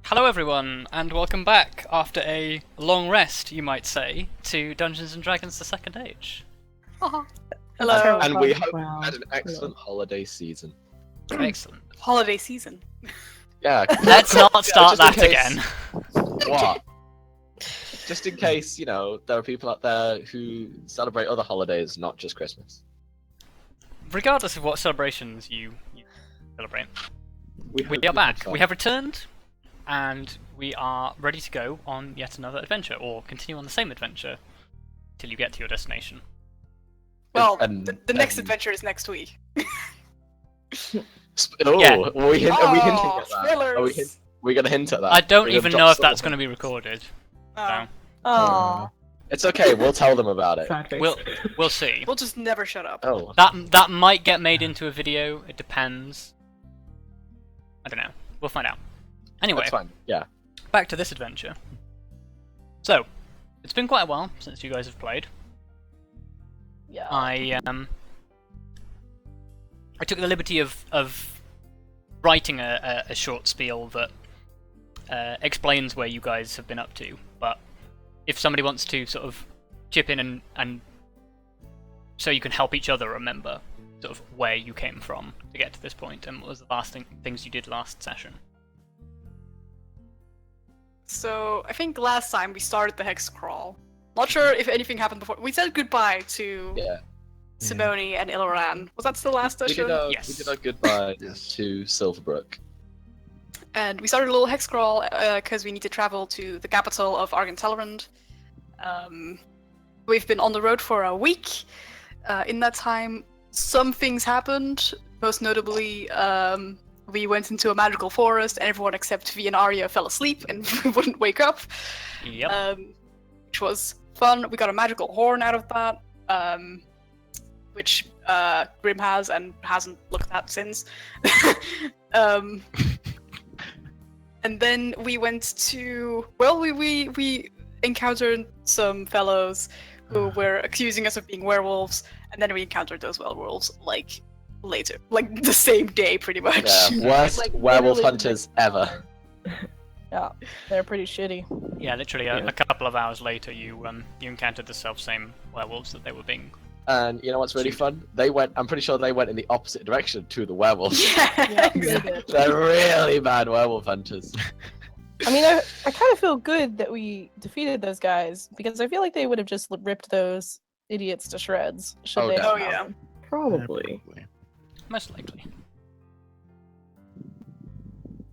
Hello everyone, and welcome back after a long rest, you might say, to Dungeons & Dragons: The Second Age. Hello. And we hope you had an excellent holiday season. Excellent. Holiday season. Yeah. Let's not start just in that case- again. What? Just in case, there are people out there who celebrate other holidays, not just Christmas. Regardless of what celebrations you celebrate, we hope are you back. have fun. We have returned, and we are ready to go on yet another adventure, or continue on the same adventure till you get to your destination. Well, And- the next and- adventure is next week. Oh, Yeah. are we hinting at that? Spoilers! We're gonna hint at that. I don't We're gonna even drop know if some- that's going to be recorded. Oh. So Aw. It's okay, we'll tell them about it. we'll see. We'll just never shut up. Oh. That might get made into a video. It depends. I don't know. We'll find out. Anyway, That's fine. Yeah. back to this adventure. So, it's been quite a while since you guys have played. Yeah. I took the liberty of writing a short spiel that explains where you guys have been up to. But if somebody wants to sort of chip in and so you can help each other remember sort of where you came from to get to this point and what was the last things you did last session. So, I think last time we started the hex crawl. Not sure if anything happened before. We said goodbye to Yeah. Simone and Iloran. Was that the last We session? did Yes. our goodbye Yes. to Silverbrook. And we started a little hex crawl because we need to travel to the capital of Argentellrand. We've been on the road for a week. In that time, some things happened. Most notably, we went into a magical forest, and everyone except V and Arya fell asleep and wouldn't wake up. Yep. Which was fun. We got a magical horn out of that, which Grim has and hasn't looked at since. And then we went to we encountered some fellows who were accusing us of being werewolves, and then we encountered those werewolves later, like the same day, pretty much. Yeah, worst Like, werewolf literally- hunters ever. Yeah, they're pretty shitty. Yeah, literally a couple of hours later, you encountered the self-same werewolves that they were being. And you know what's really fun? I'm pretty sure they went in the opposite direction to the werewolves. Yeah, they did. They're really bad werewolf hunters. I mean, I kind of feel good that we defeated those guys because I feel like they would have just ripped those idiots to shreds. Should Oh, they? Oh have yeah. found them. Probably. Most likely.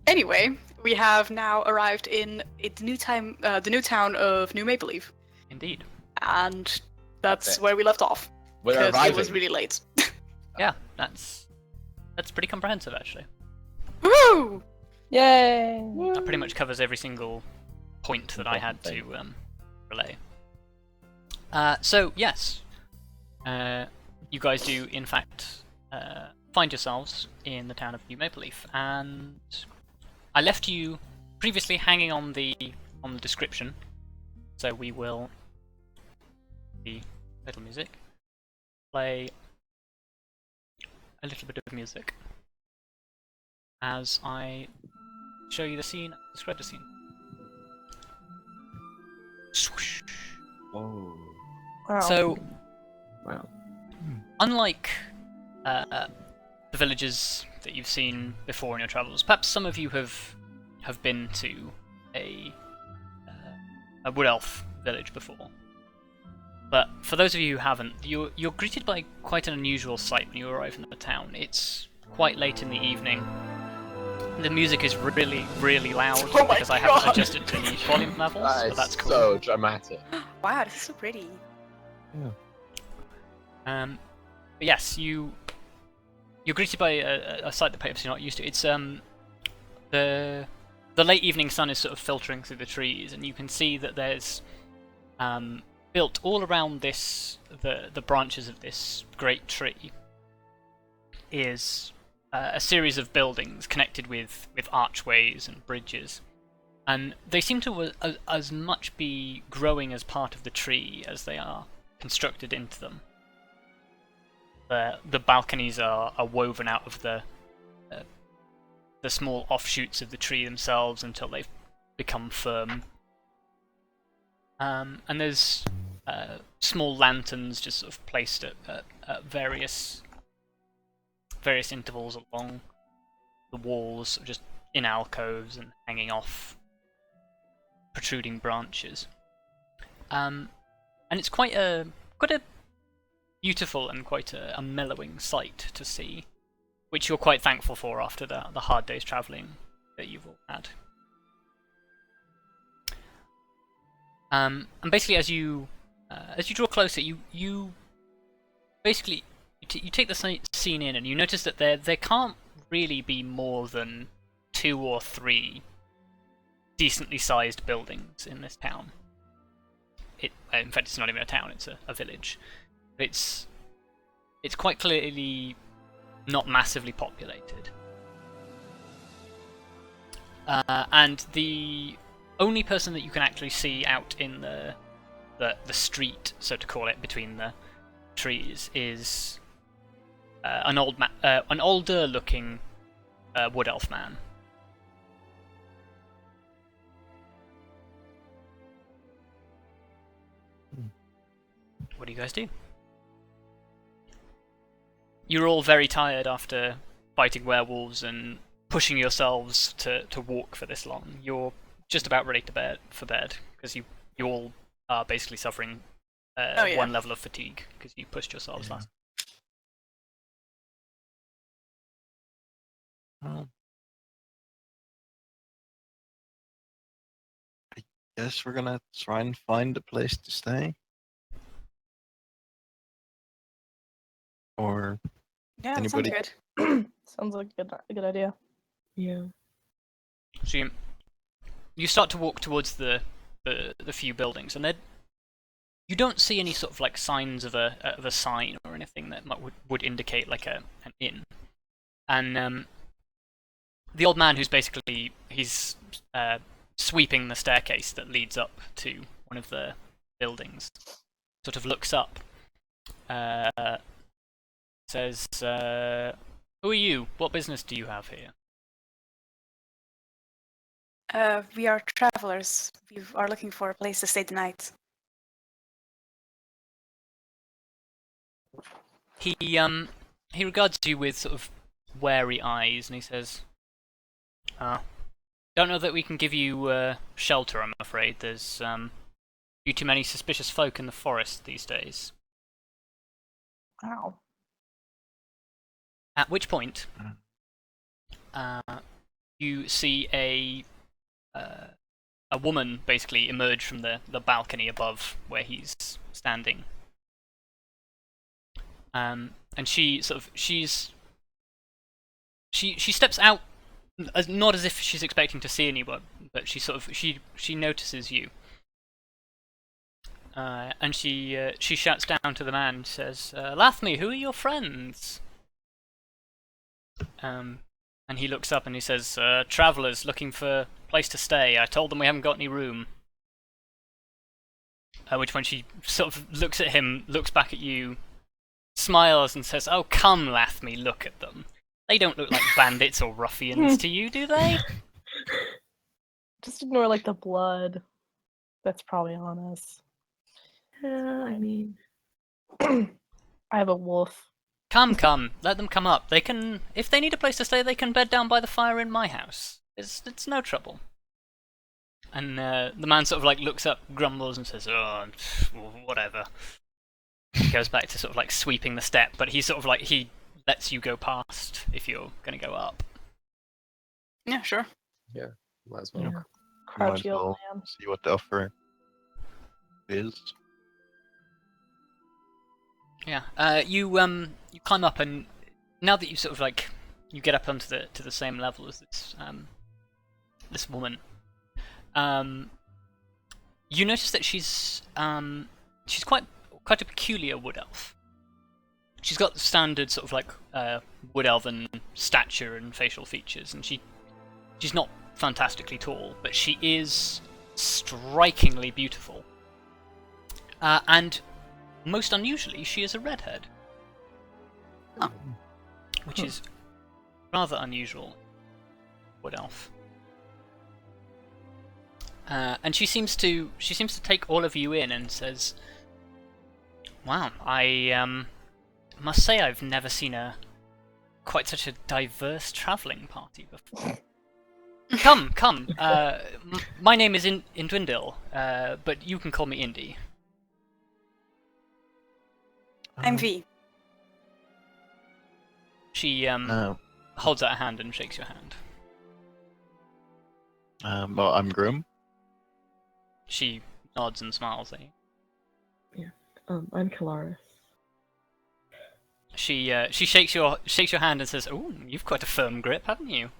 Anyway, we have now arrived in the new town of New Mapleleaf, Indeed. and that's That's it. where we left off We're because it arriving. was really late. Yeah, that's pretty comprehensive actually. Woo! Yay! That pretty much covers every single point that I had to relay. So yes, you guys do in fact find yourselves in the town of New Mapleleaf, and I left you previously hanging on the description, so we will the little music play a little bit of music as I show you the scene, describe the scene. Swoosh. Whoa. Wow. So, Wow. unlike the villages that you've seen before in your travels, perhaps some of you have been to a wood elf village before. But for those of you who haven't, you're greeted by quite an unusual sight when you arrive in the town. It's quite late in the evening. The music is really, really loud Oh my because I haven't God. adjusted to the volume levels, That but is that's cool. so dramatic. Wow, this is so pretty. But yes, you're greeted by a sight that perhaps you're not used to. It's the late evening sun is sort of filtering through the trees, and you can see that there's built all around the branches of this great tree is a series of buildings connected with archways and bridges, and they seem to as much be growing as part of the tree as they are constructed into them. The balconies are woven out of the small offshoots of the tree themselves until they've become firm. And there's small lanterns just sort of placed at various intervals along the walls, just in alcoves and hanging off protruding branches. And it's quite a beautiful and quite a mellowing sight to see, which you're quite thankful for after the hard day's travelling that you've all had. And basically, as you draw closer, you basically you take the scene in, and you notice that there can't really be more than 2 or 3 decently sized buildings in this town. In fact, it's not even a town; it's a village. It's quite clearly not massively populated, and the only person that you can actually see out in the street, so to call it, between the trees is an older-looking wood elf man. What do you guys do? You're all very tired after fighting werewolves and pushing yourselves to walk for this long. You're just about ready for bed because you all are basically suffering one level of fatigue because you pushed yourselves last. Well, I guess we're gonna try and find a place to stay. Or Yeah, that anybody? sounds good. Sounds like a good idea. Yeah. So you start to walk towards the few buildings, and you don't see any sort of like signs of a sign or anything that would indicate like an inn. And the old man, who's basically sweeping the staircase that leads up to one of the buildings, sort of looks up, says, "Who are you? What business do you have here?" We are travelers. We are looking for a place to stay the night. He regards you with sort of wary eyes, and he says, "Don't know that we can give you shelter, I'm afraid. There's too many suspicious folk in the forest these days." Wow. At which point, you see a woman basically emerge from the balcony above where he's standing. And she steps out, not as if she's expecting to see anyone, but she notices you. And she shouts down to the man and says, "Lathmi, who are your friends?" And he looks up and he says, "Travellers looking for a place to stay. I told them we haven't got any room." At which point she sort of looks at him, looks back at you, smiles and says, "Oh, come, Lathmi, look at them. They don't look like bandits or ruffians to you, do they?" Just ignore like the blood that's probably on us. I mean, I have a wolf. Come, let them come up. They can, if they need a place to stay, they can bed down by the fire in my house. It's no trouble. And the man sort of like looks up, grumbles, and says, "Oh, whatever." He goes back to sort of like sweeping the step, but he sort of like he lets you go past if you're gonna go up. Yeah, sure. Might as well. yeah. Might Crouchy as old well man. see what the offer is. Yeah. You climb up, and now that you sort of like you get up onto the same level as this woman, you notice that she's quite a peculiar wood elf. She's got the standard sort of like wood elven stature and facial features, and she's not fantastically tall, but she is strikingly beautiful. And most unusually, she is a redhead. Oh. Which is rather unusual. Wood elf. And she seems to take all of you in and says, "Wow, I must say I've never seen quite such a diverse travelling party before. Come. My name is Induindil, but you can call me Indy." I'm V. She No. holds out a hand and shakes your hand. Well, I'm Groom. She nods and smiles at you. I'm Kelariis. She shakes your hand and says, "Oh, you've quite a firm grip, haven't you?"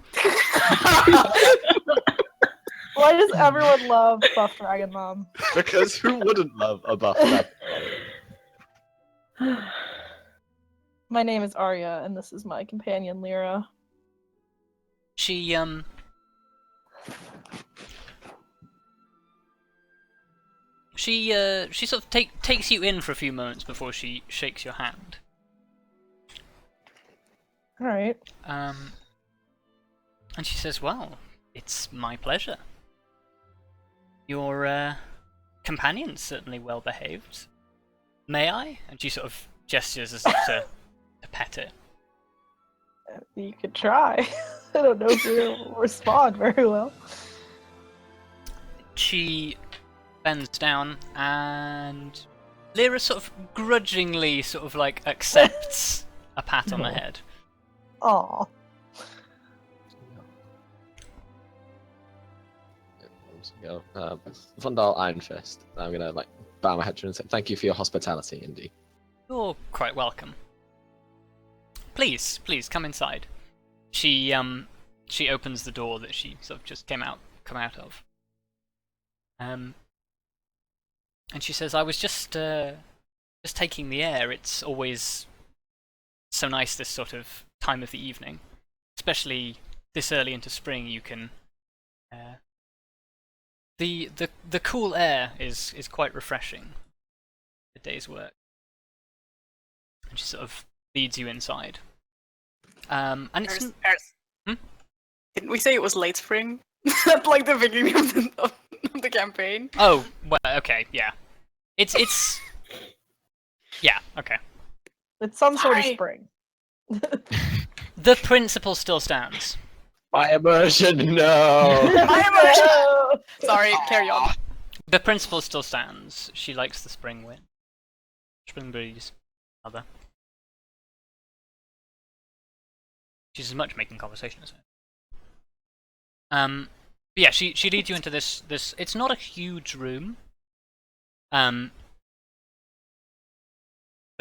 Why does everyone love Buff Dragon Mom? Because who wouldn't love a buff? My name is Arya, and this is my companion Lyra. She sort of takes you in for a few moments before she shakes your hand. All right. And she says, "Well, it's my pleasure. Your companion's certainly well behaved. May I?" And she sort of gestures as if to pet it. You could try. I don't know if you'll respond very well. She bends down and Lyra sort of grudgingly accepts a pat on the head. Aw. Go. Vondal Ironfist. I'm gonna bow my head to her and say thank you for your hospitality, Indy. You're quite welcome. Please come inside. She opens the door that she sort of just come out of. And she says, "I was just taking the air. It's always so nice this sort of time of the evening, especially this early into spring. You can the cool air is quite refreshing. The day's work." And she sort of leads you inside. And it's Didn't we say it was late spring at the beginning of the campaign? oh well, okay, yeah. It's yeah, okay. It's some sort of Hi. spring. The principle still stands. My immersion, no. Sorry, carry on. The principle still stands. She likes the spring wind, spring breeze, rather. She's as much making conversation as her. But yeah, she leads you into this. It's not a huge room. But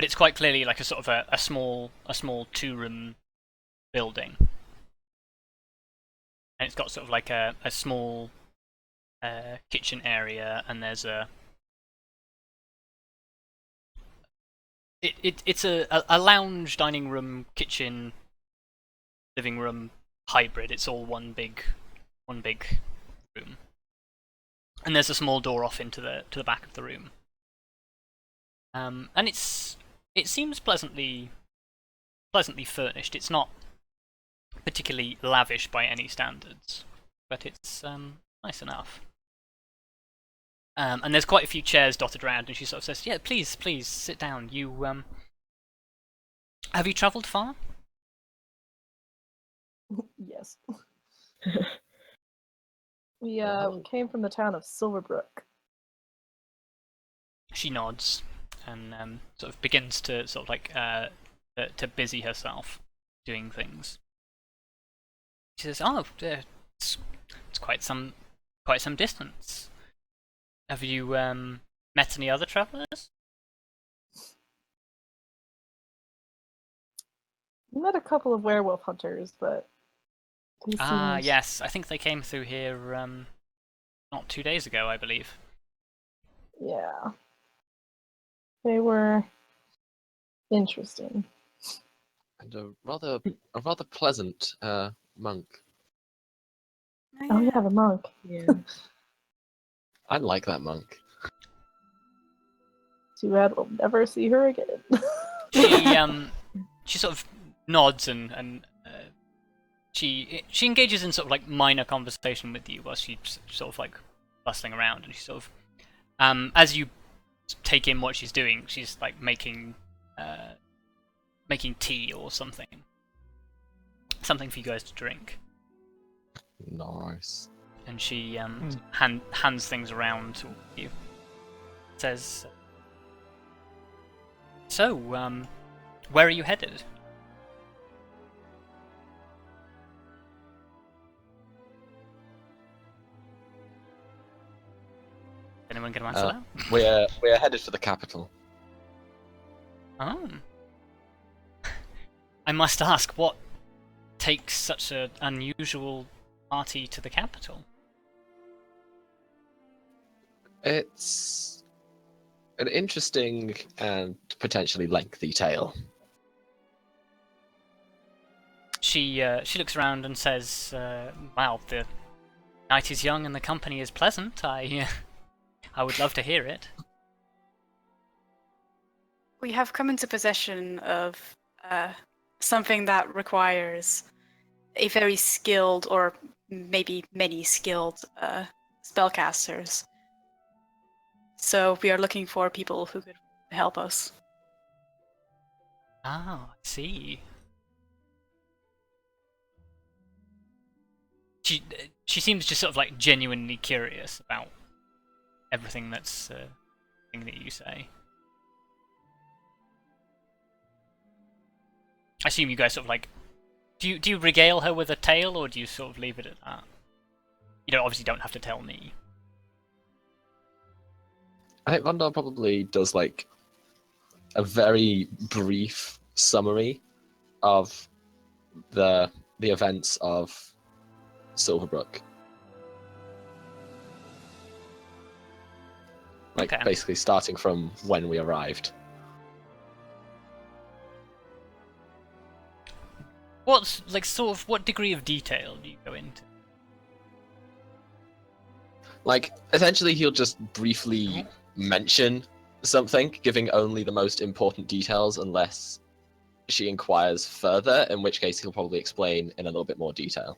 it's quite clearly like a sort of a small 2-room building. And it's got sort of like a small kitchen area, and there's it's a lounge, dining room, kitchen, living room hybrid. It's all one big room, and there's a small door off into the back of the room. And it seems pleasantly furnished. It's not particularly lavish by any standards, but it's nice enough. And there's quite a few chairs dotted around, and she sort of says, "Yeah, please sit down. You have you travelled far?" Yes. We came from the town of Silverbrook. She nods and sort of begins to sort of to busy herself doing things. She says, "Oh, it's quite some distance. Have you met any other travellers?" We met a couple of werewolf hunters, but they seemed... yes, I think they came through here not 2 days ago, I believe. Yeah. They were interesting. And a rather pleasant monk. Oh yeah, the monk. Yeah. I like that monk. Too bad we'll never see her again. She sort of nods and she engages in sort of like minor conversation with you while she sort of like bustling around, and she sort of, as you take in what she's doing, she's like making tea or something for you guys to drink. Nice. And she hands things around to all of you. Says, "So, where are you headed?" Anyone going to answer that? We're headed for the capital. Oh. I must ask, what takes such an unusual party to the capital? It's an interesting and potentially lengthy tale. She looks around and says, "Wow, the night is young and the company is pleasant. I would love to hear it." We have come into possession of something that requires a very skilled, or maybe many skilled, spellcasters. So we are looking for people who could help us. Ah, I see. She seems just sort of like genuinely curious about everything that's thing that you say. I assume you guys sort of like, do you regale her with a tale, or do you sort of leave it at that? You obviously don't have to tell me. I think Vondal probably does like a very brief summary of the events of Silverbrook. Like Okay. basically starting from when we arrived. What's like sort of what degree of detail do you go into? Like essentially he'll just briefly mention something, giving only the most important details unless she inquires further, in which case he'll probably explain in a little bit more detail.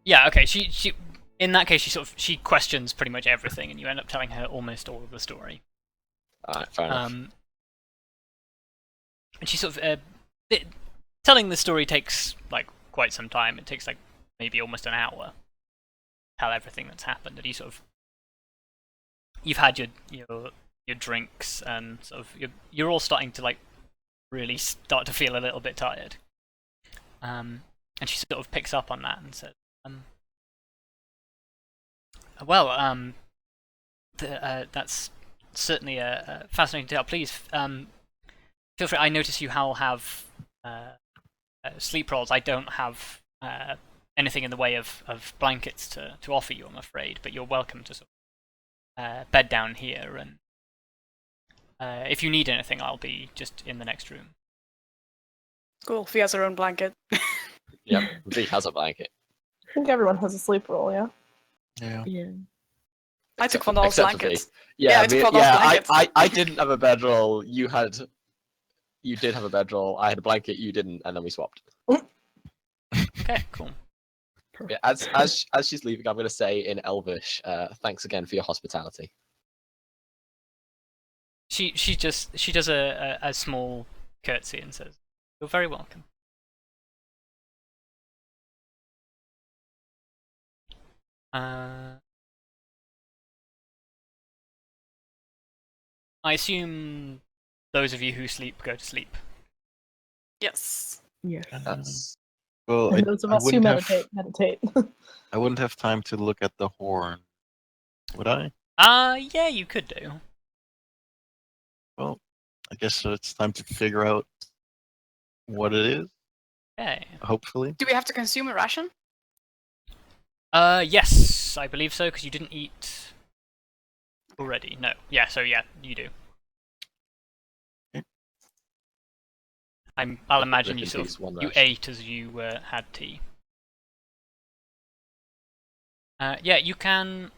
Yeah, okay. She in that case she questions pretty much everything, and you end up telling her almost all of the story. Alright, fair enough. And she sort of telling the story takes like quite some time. It takes like maybe almost an hour. Tell everything that's happened, and you've had your drinks, and sort of you're all starting to like really start to feel a little bit tired. And she sort of picks up on that and says, that's certainly a fascinating tale. Please, feel free. I notice you all have sleep rolls. I don't have anything in the way of blankets to offer you, I'm afraid, but you're welcome to sort of bed down here, and if you need anything, I'll be just in the next room. Cool. She has her own blanket. Yep, V has a blanket. I think everyone has a sleep roll, yeah? Yeah. Yeah. I took Vondal's Except for blankets. V. Yeah, I took me- Vondal's blankets. I didn't have a bedroll. You did have a bedroll. I had a blanket. You didn't, and then we swapped. Okay, cool. Yeah, as she's leaving, I'm going to say in Elvish, thanks again for your hospitality. She does a small curtsy and says, "You're very welcome." I assume those of you who sleep go to sleep. Yes. Yes. That's Well, And those of us who meditate. I wouldn't have time to look at the horn, would I? Yeah, you could do. Well, I guess it's time to figure out what it is, Okay. hopefully. Do we have to consume a ration? Yes, I believe so, because you didn't eat already. No. Yeah, so yeah, you do. Okay. I'll imagine you Rip in sort peace, of one you ration. ate as you had tea. Yeah, you can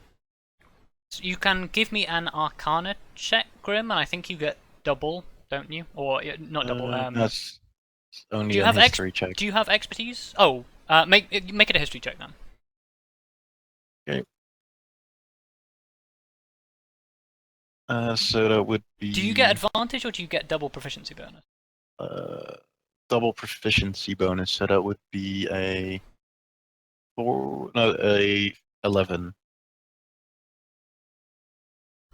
give me an Arcana check, Grim, and I think you get double, don't you? Or not double. That's only do you a have history check. Do you have expertise? Oh, make it a history check then. So that would be. Do you get advantage or do you get double proficiency bonus? Double proficiency bonus, so that would be a 11.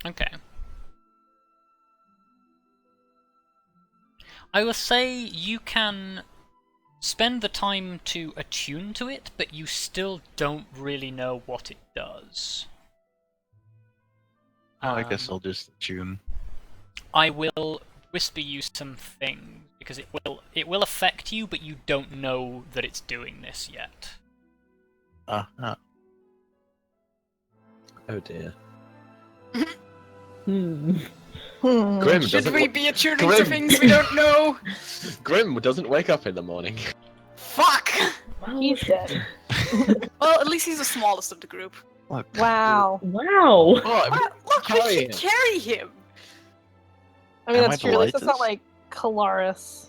Okay. I will say you can spend the time to attune to it, but you still don't really know what it does. I guess I'll just tune. I will whisper you some things because it will affect you, but you don't know that it's doing this yet. Uh-huh. Oh dear. Hmm. Should we be attuning to Grim. things we don't know? Grim doesn't wake up in the morning. Fuck! He's dead. Well, at least he's the smallest of the group. Look, Wow. Oh, Wow. Look, we carry can him. carry him! I mean, Am that's I true. the At least it's not lightest? like Kelariis.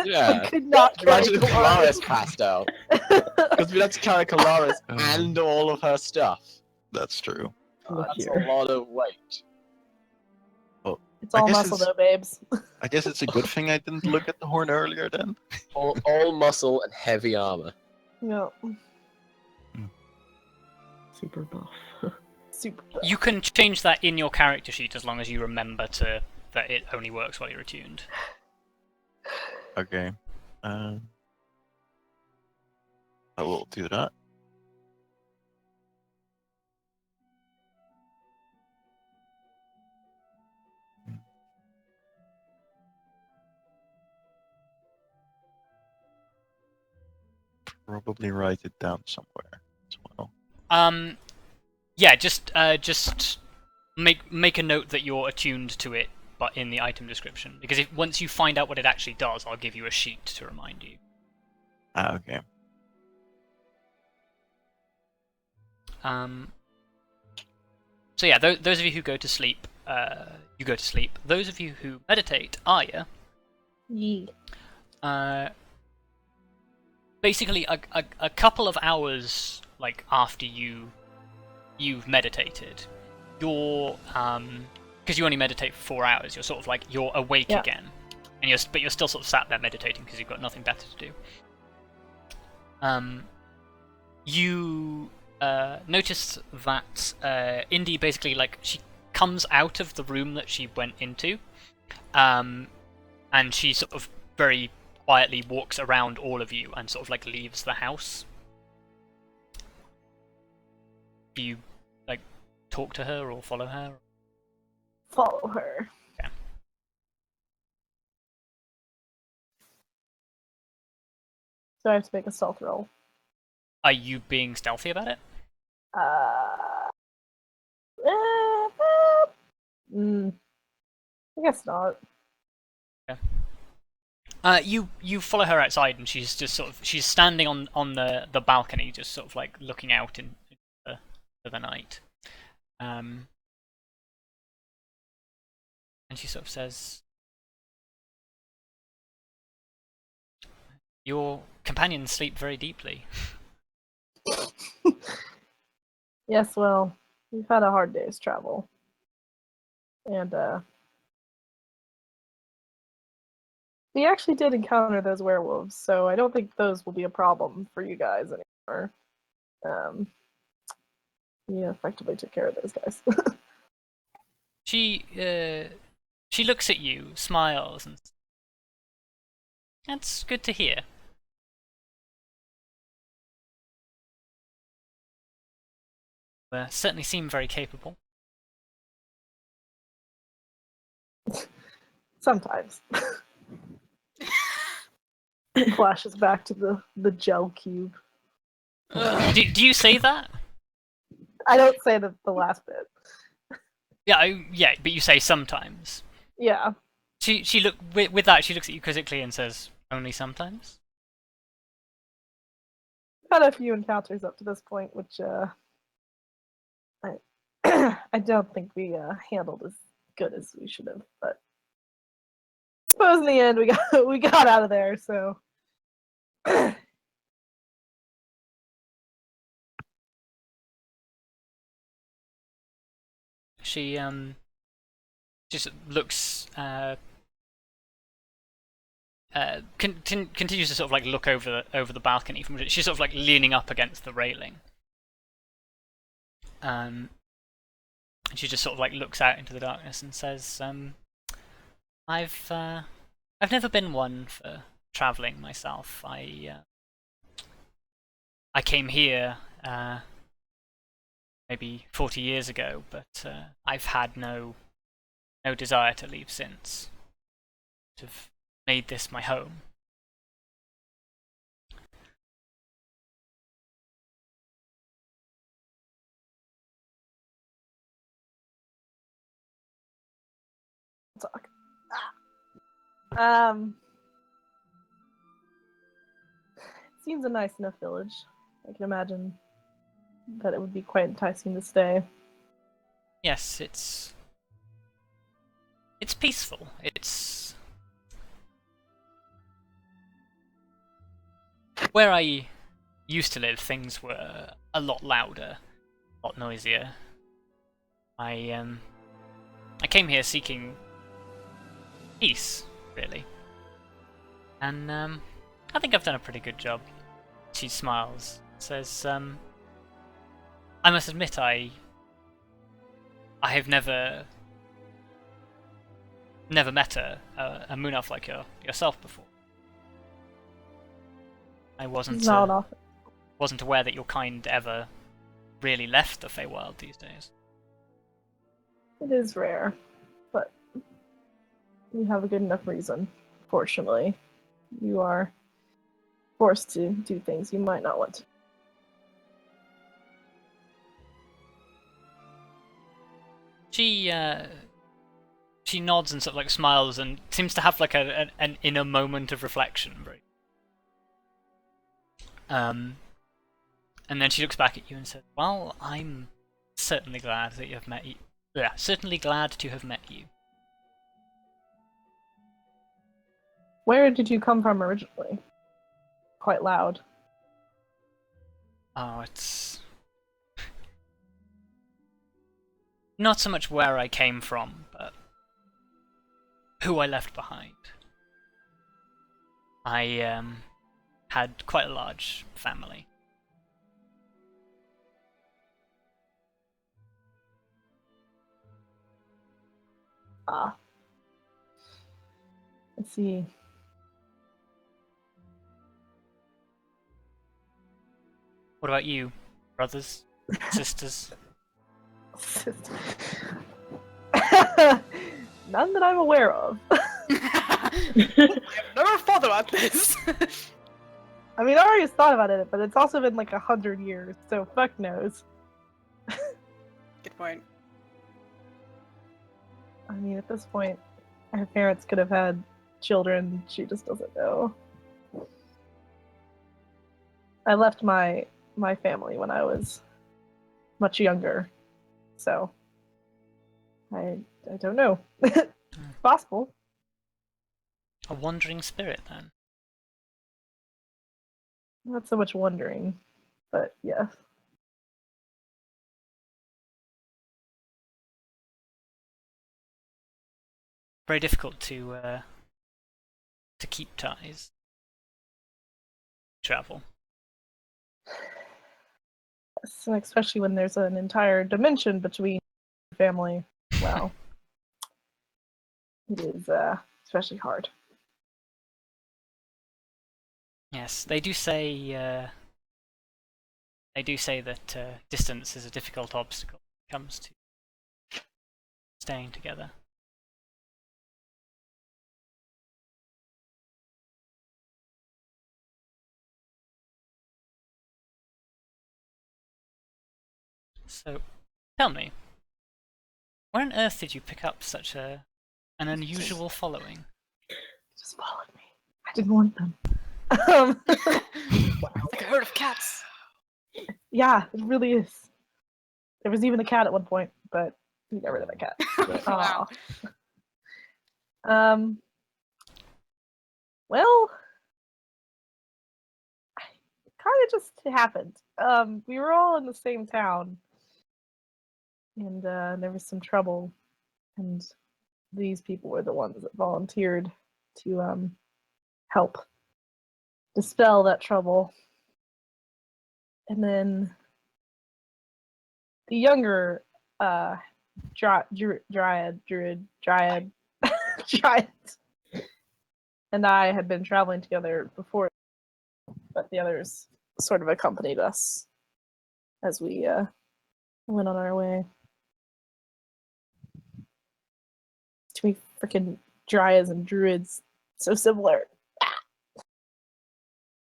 Yeah. I could not carry Imagine if Kelariis passed out. Because we'd have to carry Kelariis and all of her stuff. that's true. Look That's here. a lot of weight. It's I all guess muscle it's- though, babes. I guess it's a good thing I didn't look at the horn earlier then. All muscle and heavy armor. No. Super buff. Super. You can change that in your character sheet as long as you remember that it only works while you're attuned. Okay. I will do that. Probably write it down somewhere as well. Yeah, just make a note that you're attuned to it, but in the item description. Because once you find out what it actually does, I'll give you a sheet to remind you. Okay. So yeah, those of you who go to sleep, you go to sleep. Those of you who meditate, Arya, Yee. basically a couple of hours like after you've meditated, you're because you only meditate for 4 hours, you're sort of like you're awake Yeah. again, and you're still sort of sat there meditating because you've got nothing better to do. You notice that Indy basically like she comes out of the room that she went into, and she sort of very quietly walks around all of you and sort of like leaves the house. Do you like talk to her or follow her? Follow her. Okay. So I have to make a stealth roll. Are you being stealthy about it? I guess not. You follow her outside, and she's just sort of she's standing on the balcony, just sort of like looking out into the night. And she sort of says, "Your companions sleep very deeply." Yes, well, we've had a hard day's travel. And, we actually did encounter those werewolves, so I don't think those will be a problem for you guys anymore. We effectively took care of those guys. She looks at you, smiles, and that's good to hear. Certainly seem very capable. Sometimes. Flashes back to the gel cube. Do you say that? I don't say the last bit. Yeah, yeah, but you say sometimes. Yeah. She look with that. She looks at you critically and says, "Only sometimes." Had a few encounters up to this point, which I don't think we handled as good as we should have. But I suppose in the end we got out of there. So She just looks continues to sort of like look over the balcony from which she's sort of like leaning up against the railing. And she just sort of like looks out into the darkness and says, I've never been one for traveling myself. I came here maybe 40 years ago, but I've had no desire to leave since. I've made this my home. Talk. Seems a nice enough village. I can imagine that it would be quite enticing to stay. Yes, it's peaceful. It's where I used to live. Things were a lot louder, a lot noisier. I came here seeking peace, really, and I think I've done a pretty good job. She smiles, says, I must admit I have never met a moon elf like yourself before. I wasn't aware that your kind ever really left the Feywild these days. It is rare, but you have a good enough reason. Fortunately, you are forced to do things you might not want to. She nods and sort of like smiles and seems to have like an inner moment of reflection. And then she looks back at you and says, "Well, I'm certainly glad that you've met you. Yeah, certainly glad to have met you." Where did you come from originally? Quite loud. Oh, it's not so much where I came from, but who I left behind. I had quite a large family. Ah. I see. What about you, brothers, sisters? None that I'm aware of. I've never thought about this. I mean, Arya's thought about it, but it's also been like 100 years, so fuck knows. Good point. I mean, at this point, her parents could have had children. She just doesn't know. I left my family when I was much younger, so I don't know. It's possible. A wandering spirit, then. Not so much wondering, but yeah. Very difficult to keep ties. Travel. Yes, and especially when there's an entire dimension between family. Wow. It is especially hard. Yes, they do say that distance is a difficult obstacle when it comes to staying together. So, tell me, where on earth did you pick up such an unusual following? They just followed me. I didn't want them. Like a herd of cats. Yeah, it really is. There was even a cat at one point, but we got rid of the cat. Wow. Well, it kind of just happened. We were all in the same town, and there was some trouble, and these people were the ones that volunteered to help dispel that trouble. And then the younger dryad and I had been traveling together before, but the others sort of accompanied us as we went on our way. To me, freaking dryads and druids, so similar.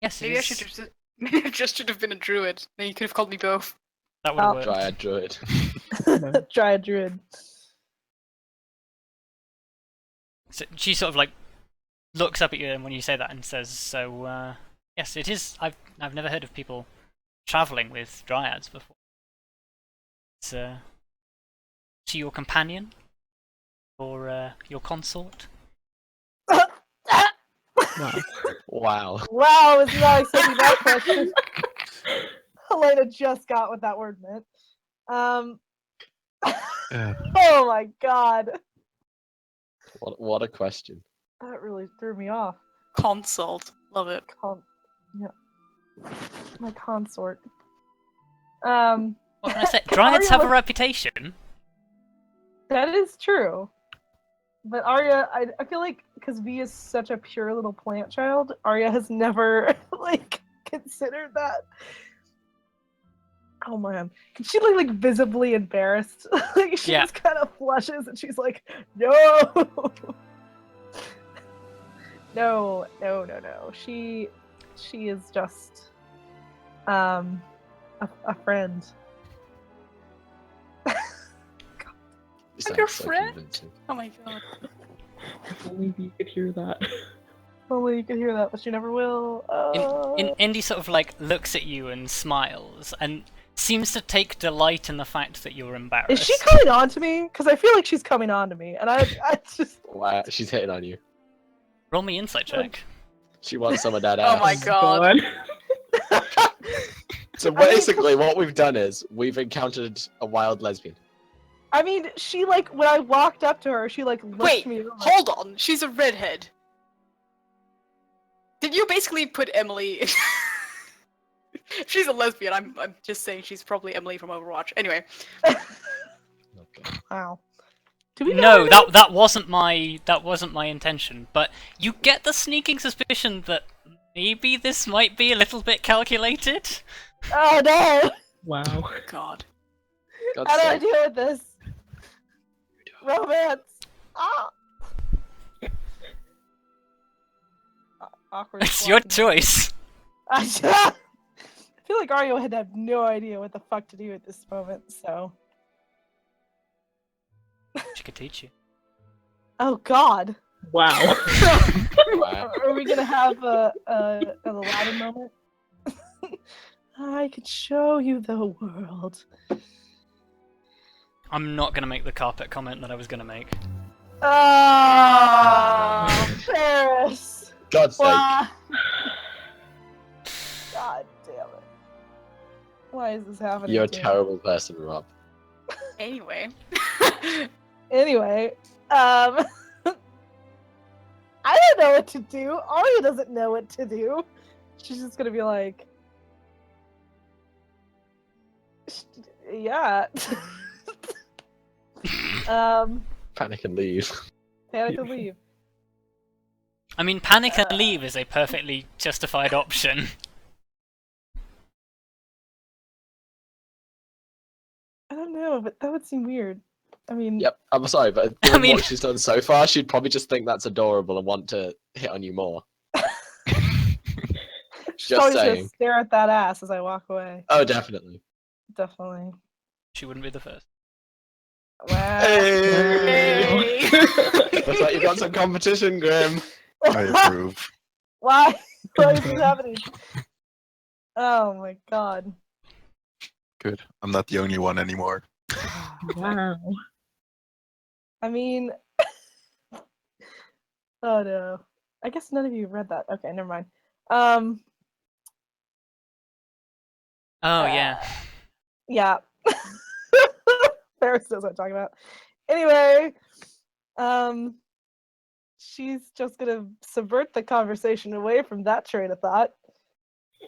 Yes, it Maybe I is. should have been a druid. Then you could have called me both. That would have worked. Dryad druid. Dryad druid. So she sort of like looks up at you when you say that and says, "So yes, it is. I've never heard of people traveling with dryads before. It's she your companion or your consort?" Wow. Wow, was not expecting that question. Helena just got what that word meant. Oh my god. What a question. That really threw me off. Consult. Love it. Yeah. My consort. What can I say? Dryads have a reputation. That is true. But Arya, I feel like because V is such a pure little plant child, Arya has never like considered that. Oh man, she looked like visibly embarrassed. Like she Yeah. just kind of flushes and she's like, "No, no, no, no, no." She is just a friend. You I'm your sound so friend? convincing. Oh my god. If only you could hear that. Only you could hear that, but she never will. Indy sort of like looks at you and smiles and seems to take delight in the fact that you're embarrassed. Is she coming on to me? Because I feel like she's coming on to me, and I just. Wow, she's hitting on you. Roll me insight check. She wants some of that Oh ass. my god. So basically, what we've done is we've encountered a wild lesbian. I mean, she like when I walked up to her, she like looked Wait, me over. hold on. She's a redhead. Did you basically put Emily? If she's a lesbian, I'm just saying she's probably Emily from Overwatch. Anyway. Okay. Wow. Do we know No, her name? that wasn't my intention. But you get the sneaking suspicion that maybe this might be a little bit calculated. Oh no! Wow. God. God's How do I sake. deal with this? Romance. Ah. Awkward. It's your walking away. choice. I feel like Arya would have no idea what the fuck to do at this moment. So. She could teach you. Oh God. Wow. Wow. Are we gonna have a Aladdin moment? I could show you the world. I'm not gonna make the carpet comment that I was gonna make. Oh, Ferrous. God's sake. Why? God damn it. Why is this happening? You're a to me? terrible person, Rob. Anyway. Anyway, I don't know what to do. Arya doesn't know what to do. She's just gonna be like, yeah. Panic and leave. Panic and leave. I mean, panic and leave is a perfectly justified option. I don't know, but that would seem weird. I mean, Yep, I'm sorry, but I given mean- what she's done so far, she'd probably just think that's adorable and want to hit on you more. she's just always saying. gonna stare at that ass as I walk away. Oh, definitely. Definitely. She wouldn't be the first. Wow. Hey! Hey. Looks like you've got some competition, Grim. I approve. Why? Why is this happening? Oh my god. Good. I'm not the only one anymore. Wow. I mean, oh no. I guess none of you read that. Okay, never mind. Oh yeah. Yeah. Ferrous knows what I'm talking about. Anyway, She's just gonna subvert the conversation away from that train of thought,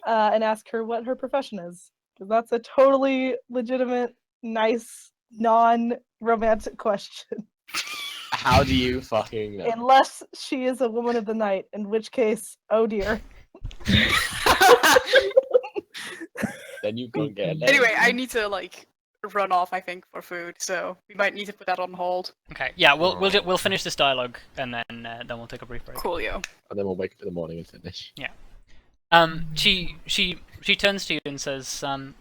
and ask her what her profession is, because that's a totally legitimate, nice, non-romantic question. How do you fucking know? Unless she is a woman of the night, in which case, oh dear. Then you can't get a name. Anyway, I need to like run off, I think, for food, so we might need to put that on hold. Okay, yeah, we'll finish this dialogue and then we'll take a brief break. Coolio. And then we'll wake up in the morning and finish. She turns to you and says, I'm.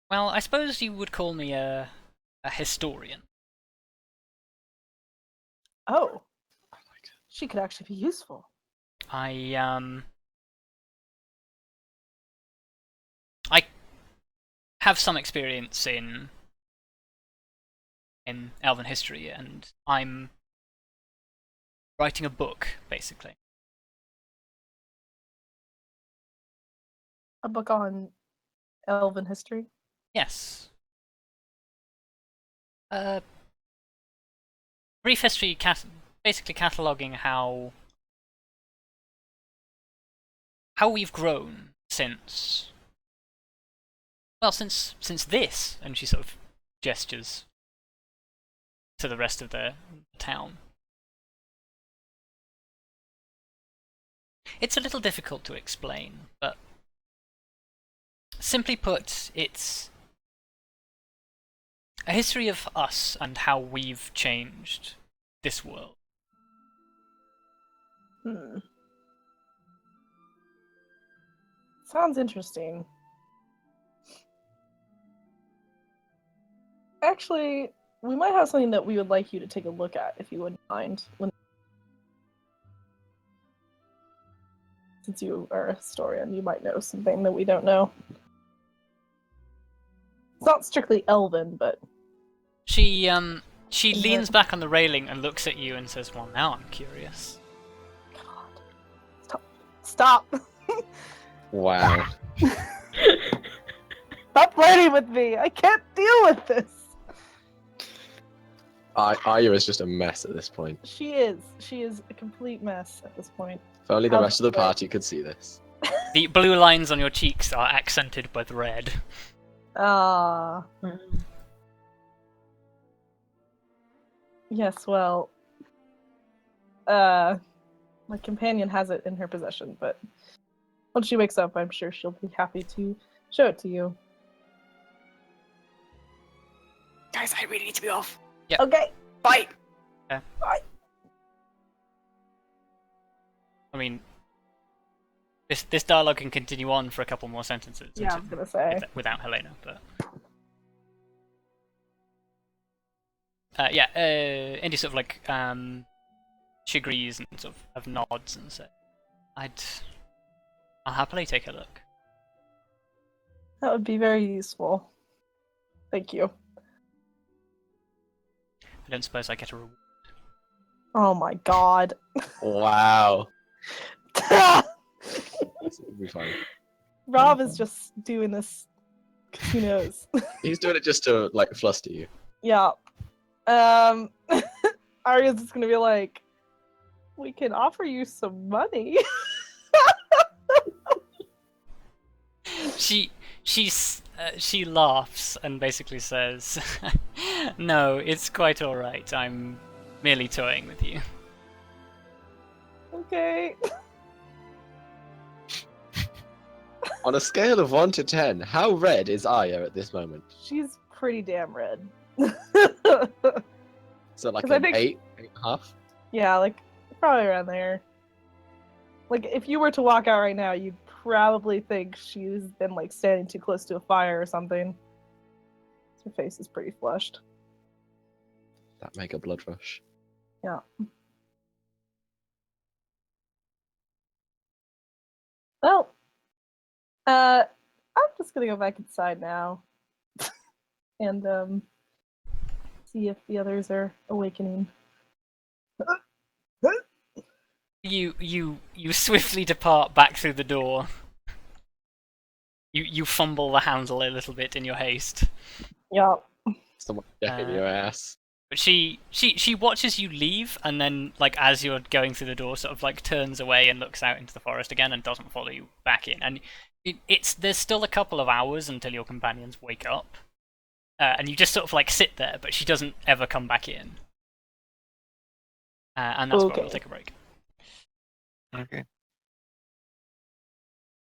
Well, I suppose you would call me a historian. Oh. She could actually be useful. I have some experience in Elven history, and I'm writing a book, basically. A book on Elven history? Yes. Brief history, basically cataloguing how we've grown since this, and she sort of gestures to the rest of the town. It's a little difficult to explain, but simply put, it's a history of us and how we've changed this world. Sounds interesting. Actually, we might have something that we would like you to take a look at, if you wouldn't mind. Since you are a historian, you might know something that we don't know. It's not strictly Elven, but... She leans back on the railing and looks at you and says, well, now I'm curious. God. Stop! Wow. Stop flirting with me! I can't deal with this! Arya is just a mess at this point. She is. She is a complete mess at this point. If only the rest of the party could see this. The blue lines on your cheeks are accented with red. Ah. Yes, well... my companion has it in her possession, but... Once she wakes up, I'm sure she'll be happy to show it to you. Guys, I really need to be off. Yep. Okay. Bye. Okay. Bye. I mean, this dialogue can continue on for a couple more sentences. Yeah, I was gonna say. Without Helena, but... Indy sort of like, she agrees and sort of nods and says, I'll happily take a look. That would be very useful. Thank you. I don't suppose I get a reward. Oh my god. Wow. This will be fine. Rob is just doing this because he knows. He's doing it just to, like, fluster you. Yeah. Arya's just gonna be like, we can offer you some money. She laughs and basically says, no, it's quite alright. I'm merely toying with you. Okay. On a scale of 1 to 10, how red is Arya at this moment? She's pretty damn red. So like 'Cause I an think- 8.5? Yeah, like, probably around there. Like, if you were to walk out right now, you'd probably think she's been, like, standing too close to a fire or something. Her face is pretty flushed. That make a blood rush. Yeah. Well, I'm just gonna go back inside now. And, see if the others are awakening. You swiftly depart back through the door. You fumble the handle a little bit in your haste. Yeah. Someone checking your ass. But she watches you leave, and then, like, as you're going through the door, sort of like turns away and looks out into the forest again, and doesn't follow you back in. And there's still a couple of hours until your companions wake up, and you just sort of like sit there, but she doesn't ever come back in. And that's where we'll take a break. Okay.